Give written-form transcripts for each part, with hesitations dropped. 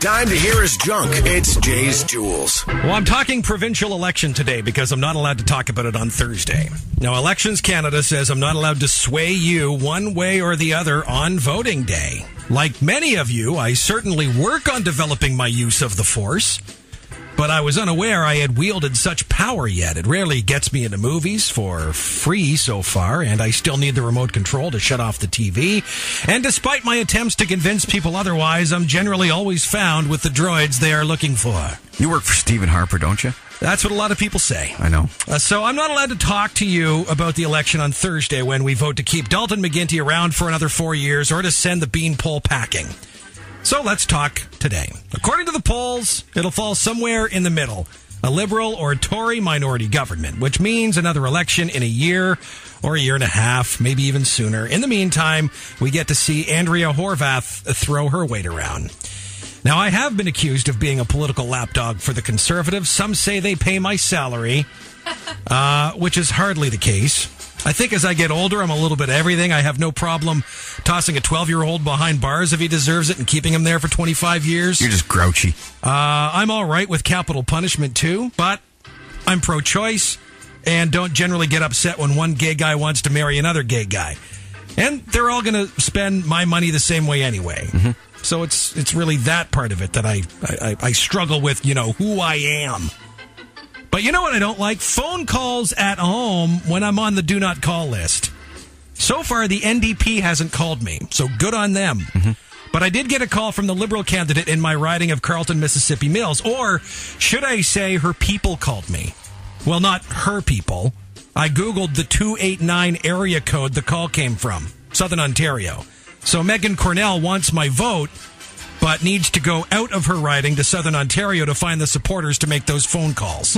Time to hear his junk. It's Jay's Jewels. Well, I'm talking provincial election today because I'm not allowed to talk about it on Thursday. Now, Elections Canada says I'm not allowed to sway you one way or the other on voting day. Like many of you, I certainly work on developing my use of the force, but I was unaware I had wielded such power yet. It rarely gets me into movies for free so far, and I still need the remote control to shut off the TV. And despite my attempts to convince people otherwise, I'm generally always found with the droids they are looking for. You work for Stephen Harper, don't you? That's what a lot of people say. I know. So I'm not allowed to talk to you about the election on Thursday when we vote to keep Dalton McGuinty around for another 4 years or to send the beanpole packing. So let's talk today. According to the polls, it'll fall somewhere in the middle. A Liberal or Tory minority government, which means another election in a year or a year and a half, maybe even sooner. In the meantime, we get to see Andrea Horwath throw her weight around. Now, I have been accused of being a political lapdog for the Conservatives. Some say they pay my salary, which is hardly the case. I think as I get older, I'm a little bit of everything. I have no problem tossing a 12-year-old behind bars if he deserves it and keeping him there for 25 years. You're just grouchy. I'm all right with capital punishment, too, but I'm pro-choice and don't generally get upset when one gay guy wants to marry another gay guy. And they're all going to spend my money the same way anyway. Mm-hmm. So it's really that part of it that I struggle with, who I am. But you know what I don't like? Phone calls at home when I'm on the do not call list. So far, the NDP hasn't called me, so good on them. Mm-hmm. But I did get a call from the Liberal candidate in my riding of Carleton, Mississippi Mills. Or should I say her people called me? Well, not her people. I Googled the 289 area code the call came from, Southern Ontario. So Megan Cornell wants my vote, but needs to go out of her riding to Southern Ontario to find the supporters to make those phone calls.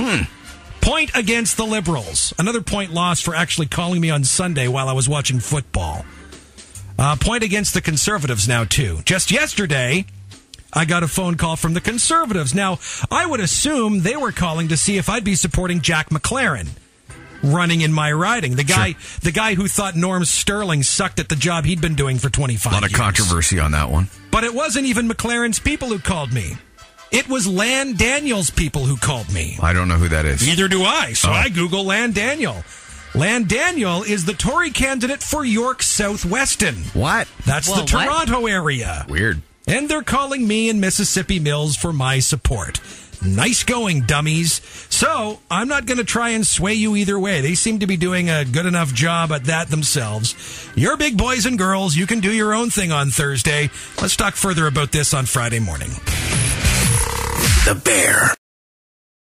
Point against the Liberals. Another point lost for actually calling me on Sunday while I was watching football. Point against the Conservatives now, too. Just yesterday, I got a phone call from the Conservatives. Now, I would assume they were calling to see if I'd be supporting Jack McLaren running in my riding. The guy who thought Norm Sterling sucked at the job he'd been doing for 25 years. A lot of controversy on that one. But it wasn't even McLaren's people who called me. It was Lan Daniel's people who called me. I don't know who that is. Neither do I. So I Google Lan Daniel. Lan Daniel is the Tory candidate for York Southwestern. What? That's the Toronto area. Weird. And they're calling me in Mississippi Mills for my support. Nice going, dummies. So, I'm not going to try and sway you either way. They seem to be doing a good enough job at that themselves. You're big boys and girls. You can do your own thing on Thursday. Let's talk further about this on Friday morning. The Bear.